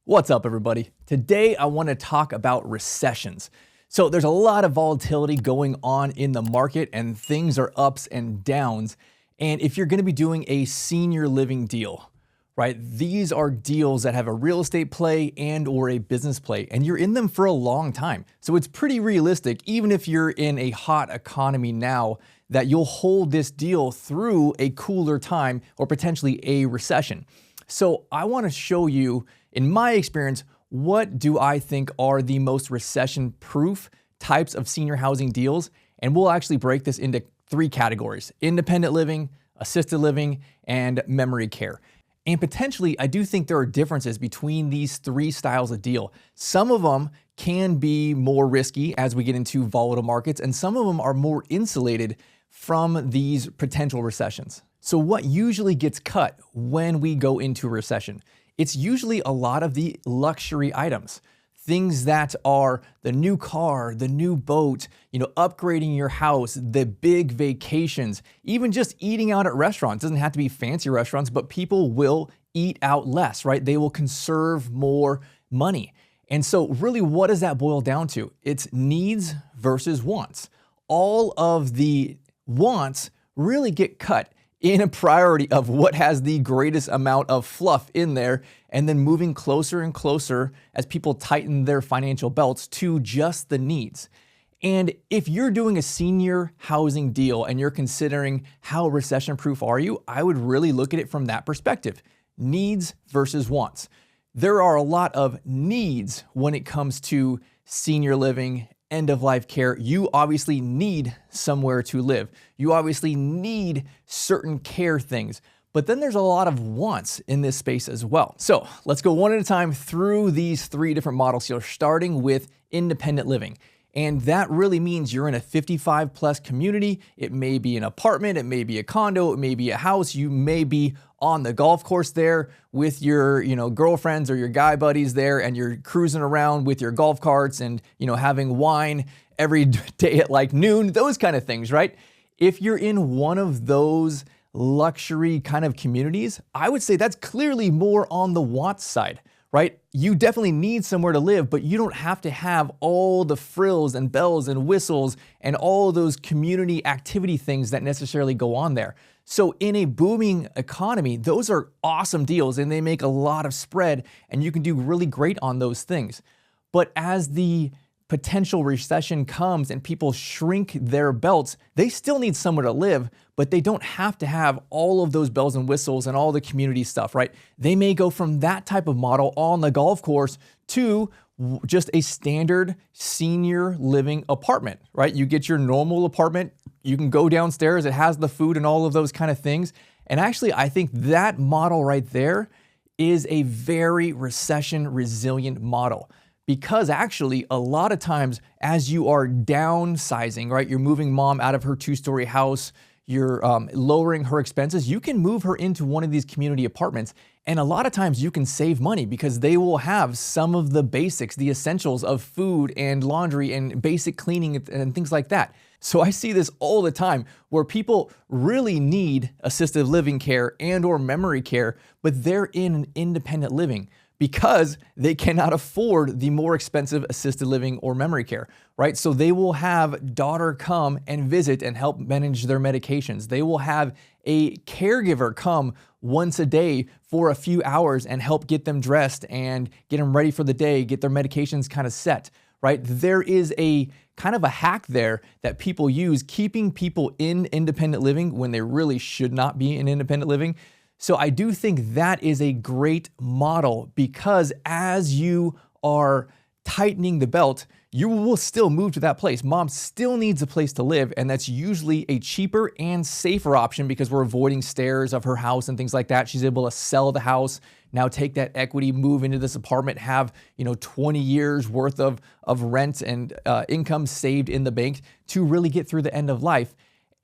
What's up, everybody? Today, I want to talk about recessions. So there's a lot of volatility going on in the market and things are ups and downs. And if you're going to be doing a senior living deal, right, these are deals that have a real estate play and or a business play, and you're in them for a long time. So it's pretty realistic, even if you're in a hot economy now, that you'll hold this deal through a cooler time or potentially a recession. So I want to show you, in my experience, what do I think are the most recession-proof types of senior housing deals? And we'll actually break this into three categories: independent living, assisted living, and memory care. And potentially, I do think there are differences between these three styles of deal. Some of them can be more risky as we get into volatile markets, and some of them are more insulated from these potential recessions. So what usually gets cut when we go into a recession? It's usually a lot of the luxury items, things that are the new car, the new boat, upgrading your house, the big vacations, even just eating out at restaurants. It doesn't have to be fancy restaurants, but people will eat out less, right? They will conserve more money. And so really, what does that boil down to? It's needs versus wants. All of the wants really get cut in a priority of what has the greatest amount of fluff in there, and then moving closer and closer as people tighten their financial belts to just the needs. And if you're doing a senior housing deal and you're considering how recession-proof are you, I would really look at it from that perspective: needs versus wants. There are a lot of needs when it comes to senior living, end-of-life care. You obviously need somewhere to live. You obviously need certain care things. But then there's a lot of wants in this space as well. So let's go one at a time through these three different models here, starting with independent living. And that really means you're in a 55 plus community. It may be an apartment, it may be a condo, it may be a house. You may be on the golf course there with your, girlfriends or your guy buddies there, and you're cruising around with your golf carts and, having wine every day at like noon, those kind of things, right? If you're in one of those luxury kind of communities, I would say that's clearly more on the want side, right? You definitely need somewhere to live, but you don't have to have all the frills and bells and whistles and all those community activity things that necessarily go on there. So in a booming economy, those are awesome deals and they make a lot of spread, and you can do really great on those things. But as the potential recession comes and people shrink their belts, they still need somewhere to live, but they don't have to have all of those bells and whistles and all the community stuff, right? They may go from that type of model on the golf course to just a standard senior living apartment, right? You get your normal apartment, you can go downstairs, it has the food and all of those kind of things. And actually, I think that model right there is a very recession resilient model. Because actually, a lot of times as you are downsizing, right, you're moving mom out of her 2-story house, you're lowering her expenses, you can move her into one of these community apartments. And a lot of times you can save money because they will have some of the basics, the essentials of food and laundry and basic cleaning and things like that. So I see this all the time where people really need assisted living care and or memory care, but they're in an independent living because they cannot afford the more expensive assisted living or memory care, right? So they will have daughter come and visit and help manage their medications. They will have a caregiver come once a day for a few hours and help get them dressed and get them ready for the day, get their medications kind of set, right? There is a kind of a hack there that people use, keeping people in independent living when they really should not be in independent living. So I do think that is a great model because as you are tightening the belt, you will still move to that place. Mom still needs a place to live, and that's usually a cheaper and safer option because we're avoiding stairs of her house and things like that. She's able to sell the house, now take that equity, move into this apartment, have 20 years worth of rent and income saved in the bank to really get through the end of life.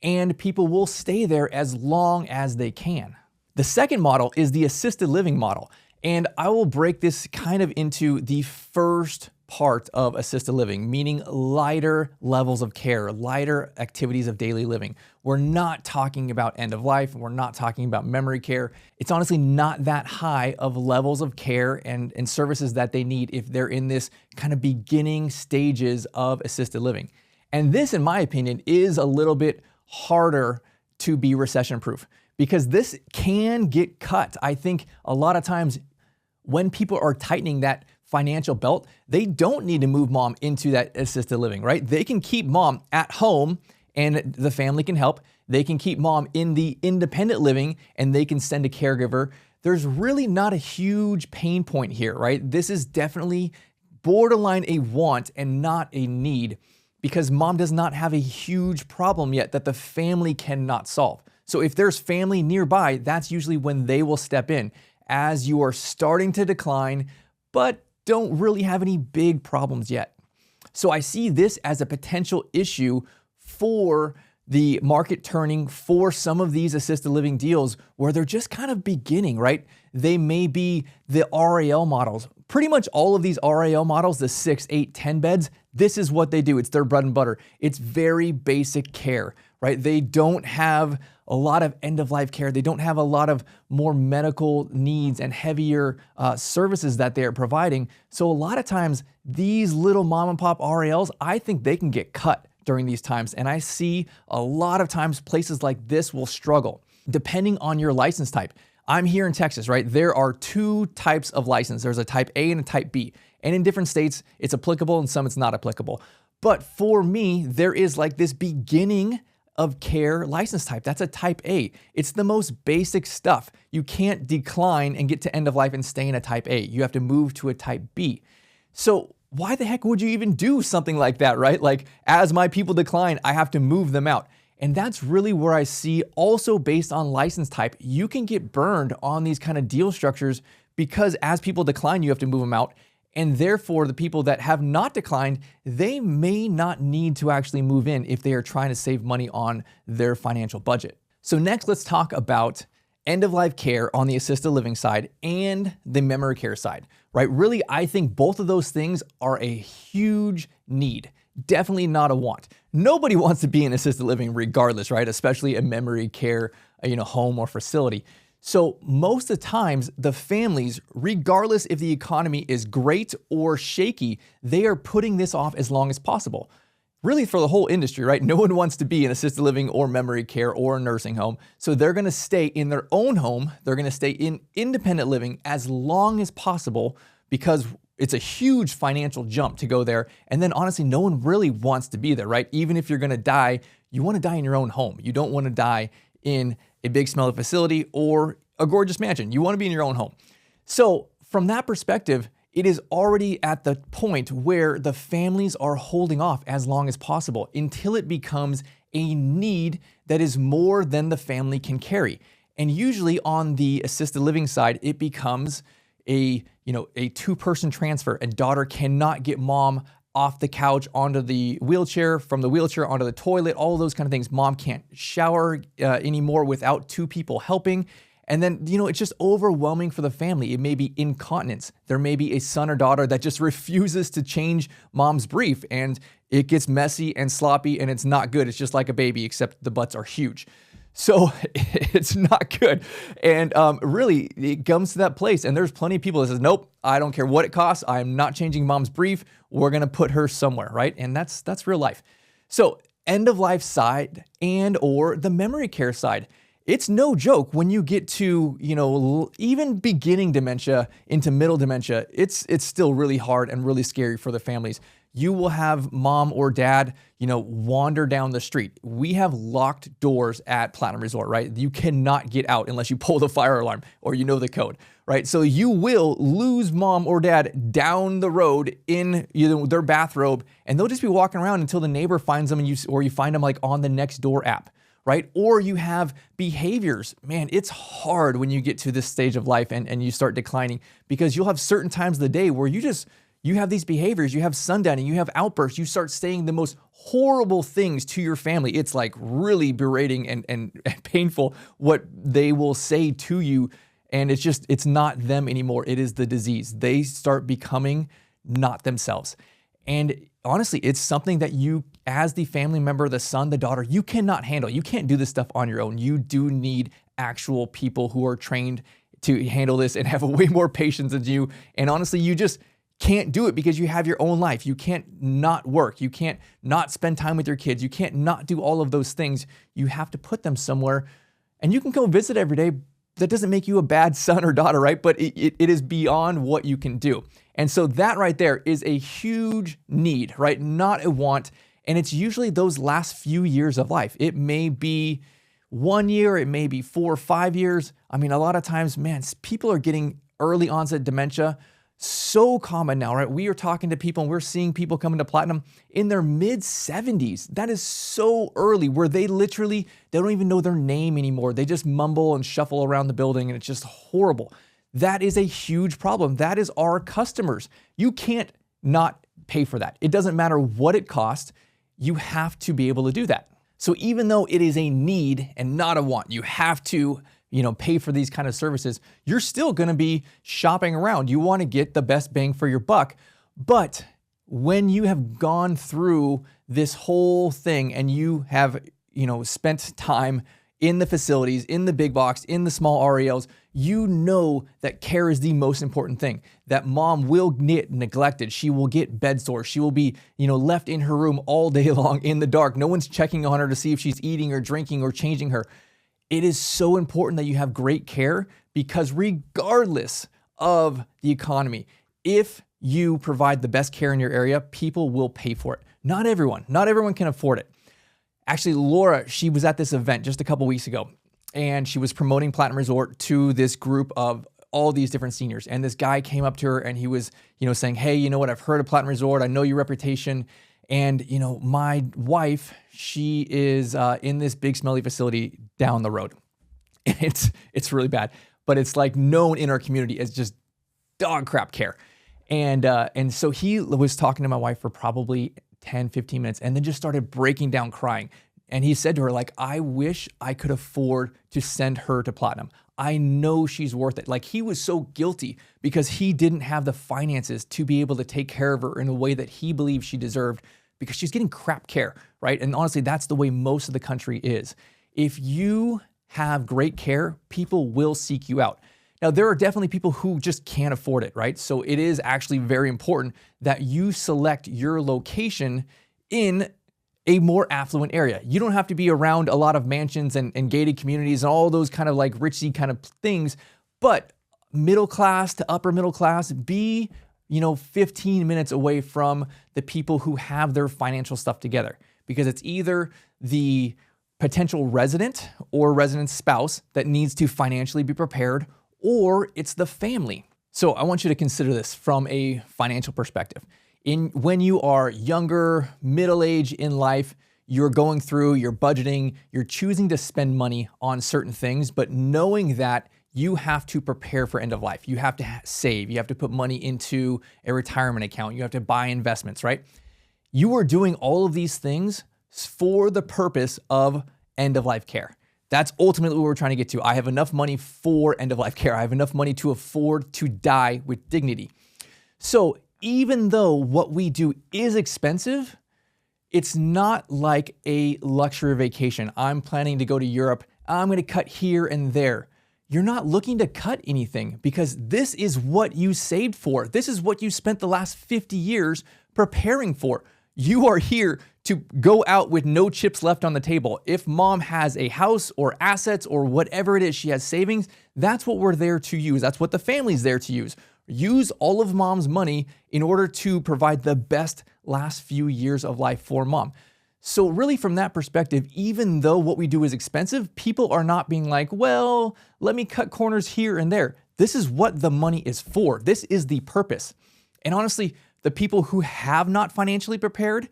And people will stay there as long as they can. The second model is the assisted living model. And I will break this kind of into the first part of assisted living, meaning lighter levels of care, lighter activities of daily living. We're not talking about end of life. We're not talking about memory care. It's honestly not that high of levels of care and services that they need if they're in this kind of beginning stages of assisted living. And this, in my opinion, is a little bit harder to be recession-proof because this can get cut. I think a lot of times when people are tightening that financial belt, they don't need to move mom into that assisted living, right? They can keep mom at home and the family can help. They can keep mom in the independent living and they can send a caregiver. There's really not a huge pain point here, right? This is definitely borderline a want and not a need because mom does not have a huge problem yet that the family cannot solve. So if there's family nearby, that's usually when they will step in as you are starting to decline, but don't really have any big problems yet. So I see this as a potential issue for the market turning for some of these assisted living deals where they're just kind of beginning, right? They may be the RAL models. Pretty much all of these RAL models, the 6, 8, 10 beds, this is what they do. It's their bread and butter. It's very basic care, right? They don't have a lot of end-of-life care. They don't have a lot of more medical needs and heavier services that they're providing. So a lot of times, these little mom and pop RALs, I think they can get cut during these times. And I see a lot of times places like this will struggle, depending on your license type. I'm here in Texas, right? There are two types of license. There's a type A and a type B. And in different states, it's applicable and some it's not applicable. But for me, there is like this beginning of care license type. That's a type A. It's the most basic stuff. You can't decline and get to end of life and stay in a type A. You have to move to a type B. So why the heck would you even do something like that, right? Like as my people decline, I have to move them out. And that's really where I see also based on license type, you can get burned on these kind of deal structures because as people decline, you have to move them out. And therefore, the people that have not declined, they may not need to actually move in if they are trying to save money on their financial budget. So next, let's talk about end-of-life care on the assisted living side and the memory care side, right? Really, I think both of those things are a huge need, definitely not a want. Nobody wants to be in assisted living regardless, right? Especially a memory care, home or facility. So most of the times, the families, regardless if the economy is great or shaky, they are putting this off as long as possible. Really for the whole industry, right? No one wants to be in assisted living or memory care or a nursing home. So they're gonna stay in their own home. They're gonna stay in independent living as long as possible because it's a huge financial jump to go there. And then honestly, no one really wants to be there, right? Even if you're gonna die, you wanna die in your own home. You don't wanna die in a big smelly facility or a gorgeous mansion. You want to be in your own home. So from that perspective, it is already at the point where the families are holding off as long as possible until it becomes a need that is more than the family can carry. And usually on the assisted living side, it becomes a two-person transfer. A daughter cannot get mom off the couch onto the wheelchair, from the wheelchair onto the toilet, all of those kind of things. Mom can't shower anymore without two people helping. And then, it's just overwhelming for the family. It may be incontinence. There may be a son or daughter that just refuses to change mom's brief and it gets messy and sloppy and it's not good. It's just like a baby, except the butts are huge. So it's not good. And really, it comes to that place. And there's plenty of people that says, nope, I don't care what it costs. I'm not changing mom's brief. We're going to put her somewhere, right? And that's real life. So end of life side and or the memory care side. It's no joke when you get to, even beginning dementia into middle dementia, it's still really hard and really scary for the families. You will have mom or dad, wander down the street. We have locked doors at Platinum Resort, right? You cannot get out unless you pull the fire alarm or the code, right? So you will lose mom or dad down the road in their bathrobe, and they'll just be walking around until the neighbor finds them or you find them like on the next door app, right? Or you have behaviors. Man, it's hard when you get to this stage of life and you start declining because you'll have certain times of the day where you have these behaviors, you have sundowning, you have outbursts, you start saying the most horrible things to your family. It's like really berating and painful what they will say to you. And it's not them anymore. It is the disease. They start becoming not themselves. And honestly, it's something that you, as the family member, the son, the daughter, you cannot handle. You can't do this stuff on your own. You do need actual people who are trained to handle this and have way more patience than you. And honestly, you just can't do it because you have your own life. You can't not work. You can't not spend time with your kids. You can't not do all of those things. You have to put them somewhere, and you can go visit every day. That doesn't make you a bad son or daughter, right? But it is beyond what you can do. And so that right there is a huge need, right? Not a want. And it's usually those last few years of life. It may be 1 year, it may be 4 or 5 years. I mean, a lot of times, man, people are getting early onset dementia. So common now, right? We are talking to people and we're seeing people coming to platinum in their mid 70s. That is so early, where they don't even know their name anymore. They just mumble and shuffle around the building, and it's just horrible. That is a huge problem. That is our customers. You can't not pay for that. It doesn't matter what it costs. You have to be able to do that. So even though it is a need and not a want, you have to pay for these kind of services, you're still going to be shopping around. You want to get the best bang for your buck. But when you have gone through this whole thing and you have, spent time in the facilities, in the big box, in the small RALs, you know that care is the most important thing. That mom will get neglected. She will get bed sores. She will be, left in her room all day long in the dark. No one's checking on her to see if she's eating or drinking or changing her. It is so important that you have great care, because regardless of the economy, if you provide the best care in your area, people will pay for it. Not everyone can afford it. Actually, Laura, she was at this event just a couple weeks ago, and she was promoting Platinum Resort to this group of all these different seniors. And this guy came up to her and he was, saying, hey, you know what? I've heard of Platinum Resort. I know your reputation. And, my wife, she is in this big smelly facility down the road. It's really bad, but it's like known in our community as just dog crap care. And so he was talking to my wife for probably 10, 15 minutes and then just started breaking down crying. And he said to her, like, I wish I could afford to send her to Platinum. I know she's worth it. Like, he was so guilty because he didn't have the finances to be able to take care of her in a way that he believed she deserved, because she's getting crap care, right? And honestly, that's the way most of the country is. If you have great care, people will seek you out. Now, there are definitely people who just can't afford it, right? So it is actually very important that you select your location in a more affluent area. You don't have to be around a lot of mansions and gated communities and all those kind of like richy kind of things, but middle class to upper middle class, be 15 minutes away from the people who have their financial stuff together, because it's either the potential resident or resident spouse that needs to financially be prepared, or it's the family. So I want you to consider this from a financial perspective. When you are younger, middle age in life, you're going through, you're budgeting, you're choosing to spend money on certain things, but knowing that you have to prepare for end of life. You have to save, you have to put money into a retirement account, you have to buy investments, right? You are doing all of these things for the purpose of end of life care. That's ultimately what we're trying to get to. I have enough money for end of life care. I have enough money to afford to die with dignity. So even though what we do is expensive, it's not like a luxury vacation. I'm planning to go to Europe. I'm going to cut here and there. You're not looking to cut anything, because this is what you saved for. This is what you spent the last 50 years preparing for. You are here to go out with no chips left on the table. If mom has a house or assets or whatever it is, she has savings, that's what we're there to use. That's what the family's there to use. Use all of mom's money in order to provide the best last few years of life for mom. So really, from that perspective, even though what we do is expensive, people are not being like, well, let me cut corners here and there. This is what the money is for. This is the purpose. And honestly, the people who have not financially prepared,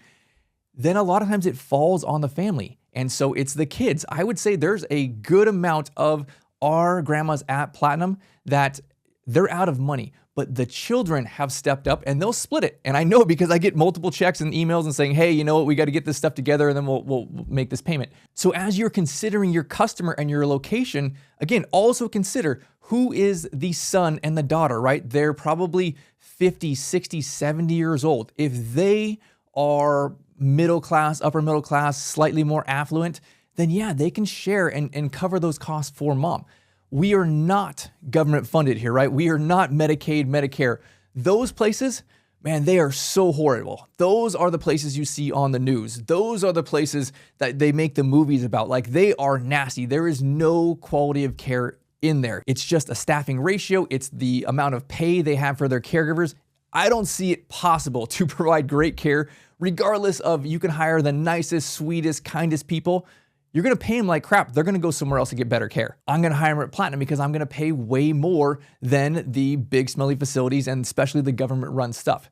then a lot of times it falls on the family. And so it's the kids. I would say there's a good amount of our grandmas at Platinum that they're out of money, but the children have stepped up and they'll split it. And I know because I get multiple checks and emails and saying, hey, you know what, we got to get this stuff together and then we'll make this payment. So as you're considering your customer and your location, again, also consider who is the son and the daughter, right? They're probably 50, 60, 70 years old, if they are middle class, upper middle class, slightly more affluent, then yeah, they can share and cover those costs for mom. We are not government funded here, right? We are not Medicaid, Medicare. Those places, man, they are so horrible. Those are the places you see on the news. Those are the places that they make the movies about. Like, they are nasty. There is no quality of care in there. It's just a staffing ratio. It's the amount of pay they have for their caregivers. I don't see it possible to provide great care, regardless of you can hire the nicest, sweetest, kindest people. You're going to pay them like crap. They're going to go somewhere else to get better care. I'm going to hire them at Platinum because I'm going to pay way more than the big smelly facilities and especially the government run stuff.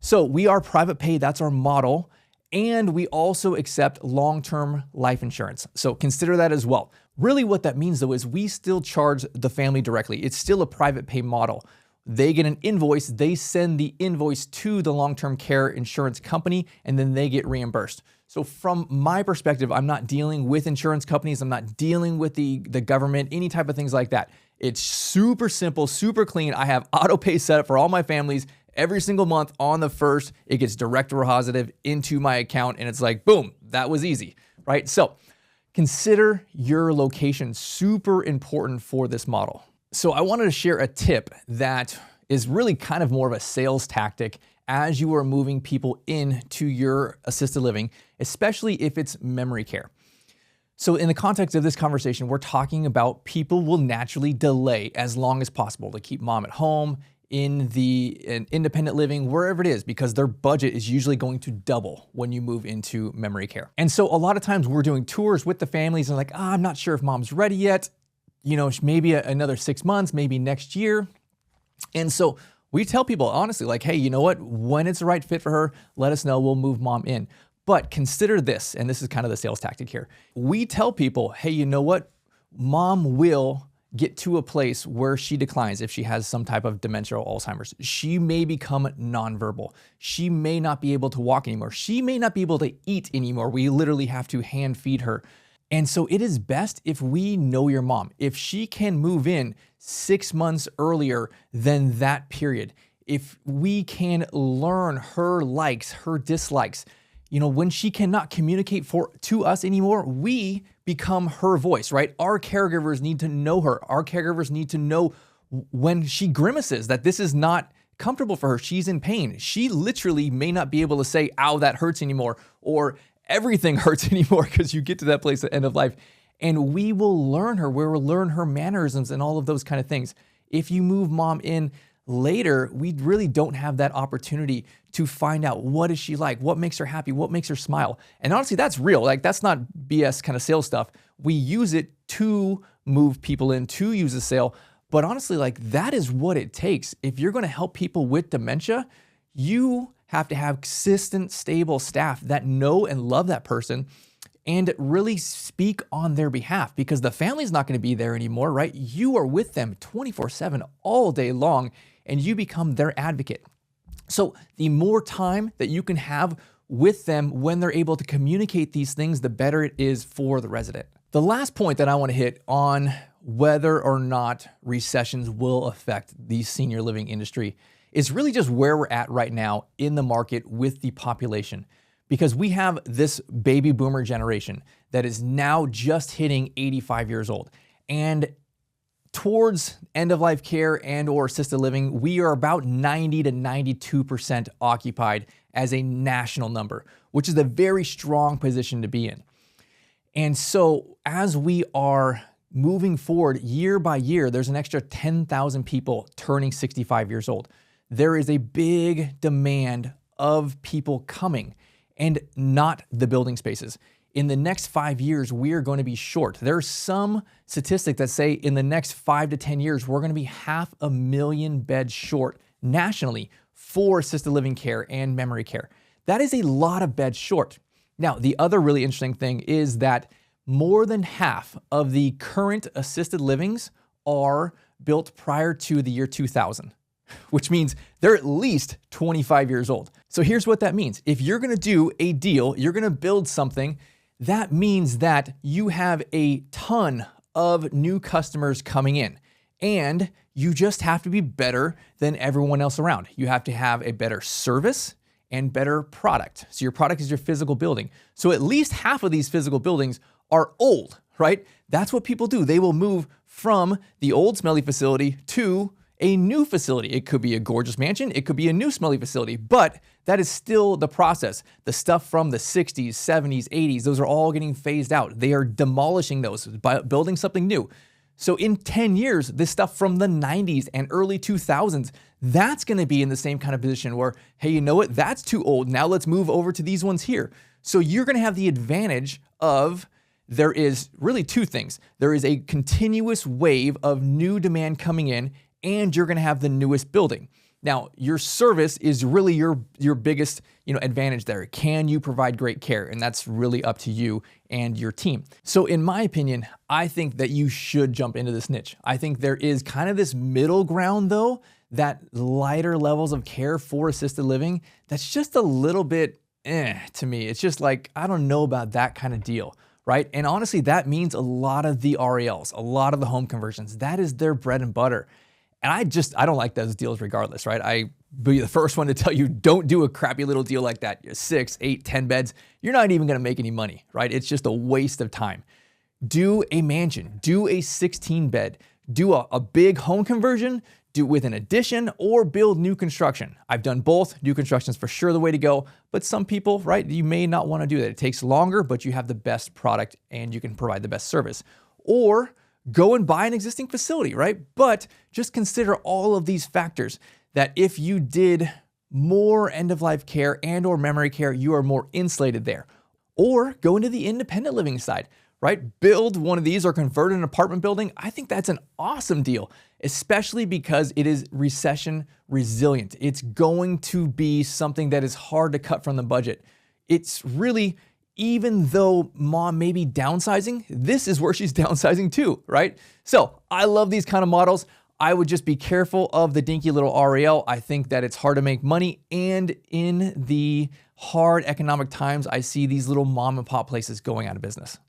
So we are private pay. That's our model. And we also accept long-term life insurance. So consider that as well. Really what that means though is we still charge the family directly. It's still a private pay model. They get an invoice, they send the invoice to the long-term care insurance company, and then they get reimbursed. So from my perspective, I'm not dealing with insurance companies. I'm not dealing with the government, any type of things like that. It's super simple, super clean. I have auto pay set up for all my families. Every single month on the 1st, it gets direct deposit into my account, and it's like, boom, that was easy, right? So consider your location super important for this model. So I wanted to share a tip that is really kind of more of a sales tactic as you are moving people into your assisted living, especially if it's memory care. So in the context of this conversation, we're talking about people will naturally delay as long as possible to keep mom at home, in independent living, wherever it is, because their budget is usually going to double when you move into memory care. And so a lot of times we're doing tours with the families and like, I'm not sure if mom's ready yet. You know, maybe another 6 months, maybe next year. And so we tell people honestly, like, hey, you know what? When it's the right fit for her, let us know. We'll move mom in. But consider this, and this is kind of the sales tactic here. We tell people, hey, you know what? Mom will get to a place where she declines if she has some type of dementia or Alzheimer's. She may become nonverbal. She may not be able to walk anymore. She may not be able to eat anymore. We literally have to hand feed her. And so it is best if we know your mom. If she can move in 6 months earlier than that period, if we can learn her likes, her dislikes, you know, when she cannot communicate to us anymore, we become her voice, right? Our caregivers need to know her. Our caregivers need to know when she grimaces that this is not comfortable for her. She's in pain. She literally may not be able to say, ow, that hurts anymore, or everything hurts anymore, because you get to that place at end of life. And we will learn her. We will learn her mannerisms and all of those kind of things. If you move mom in later, we really don't have that opportunity to find out what is she like, what makes her happy, what makes her smile. And honestly, that's real. Like, that's not BS kind of sales stuff. We use it to move people in, to use a sale. But honestly, like, that is what it takes. If you're going to help people with dementia, you have to have consistent, stable staff that know and love that person and really speak on their behalf, because the family's not going to be there anymore, right? You are with them 24/7 all day long, and you become their advocate. So the more time that you can have with them when they're able to communicate these things, the better it is for the resident. The last point that I want to hit on whether or not recessions will affect the senior living industry is really just where we're at right now in the market with the population. Because we have this baby boomer generation that is now just hitting 85 years old. And towards end-of-life care and or assisted living, we are about 90 to 92% occupied as a national number, which is a very strong position to be in. And so as we are moving forward year by year, there's an extra 10,000 people turning 65 years old. There is a big demand of people coming, and not the building spaces. In the next 5 years, we are going to be short. There's some statistic that say in the next 5 to 10 years, we're going to be 500,000 beds short nationally for assisted living care and memory care. That is a lot of beds short. Now, the other really interesting thing is that more than half of the current assisted livings are built prior to the year 2000. Which means they're at least 25 years old. So here's what that means. If you're going to do a deal, you're going to build something, that means that you have a ton of new customers coming in, and You just have to be better than everyone else around. You have to have a better service and better product. So your product is your physical building. So at least half of these physical buildings are old, right? That's what people do. They will move from the old smelly facility to a new facility. It could be a gorgeous mansion. It could be a new smelly facility, but that is still the process. The stuff from the 60s, 70s, 80s, those are all getting phased out. They are demolishing those by building something new. So in 10 years, this stuff from the 90s and early 2000s, that's going to be in the same kind of position where, hey, you know what? That's too old. Now let's move over to these ones here. So you're going to have the advantage of there is really two things. There is a continuous wave of new demand coming in, and you're going to have the newest building. Now, your service is really your biggest, advantage there. Can you provide great care? And that's really up to you and your team. So in my opinion, I think that you should jump into this niche. I think there is kind of this middle ground though, that lighter levels of care for assisted living, that's just a little bit to me. It's just like, I don't know about that kind of deal, right? And honestly, that means a lot of the RALs, a lot of the home conversions, that is their bread and butter. And I don't like those deals regardless, right? I be the first one to tell you, don't do a crappy little deal like that. 6, 8, 10 beds. You're not even going to make any money, right? It's just a waste of time. Do a mansion, do a 16 bed, do a big home conversion, do with an addition, or build new construction. I've done both. New construction is for sure the way to go, but some people, right, you may not want to do that. It takes longer, but you have the best product and you can provide the best service. Or go and buy an existing facility, right? But just consider all of these factors that if you did more end-of-life care and or memory care, you are more insulated there. Or go into the independent living side, right? Build one of these or convert an apartment building. I think that's an awesome deal, especially because it is recession resilient. It's going to be something that is hard to cut from the budget. It's really, even though mom may be downsizing, this is where she's downsizing too, right? So I love these kind of models. I would just be careful of the dinky little RAL. I think that it's hard to make money. And in the hard economic times, I see these little mom and pop places going out of business.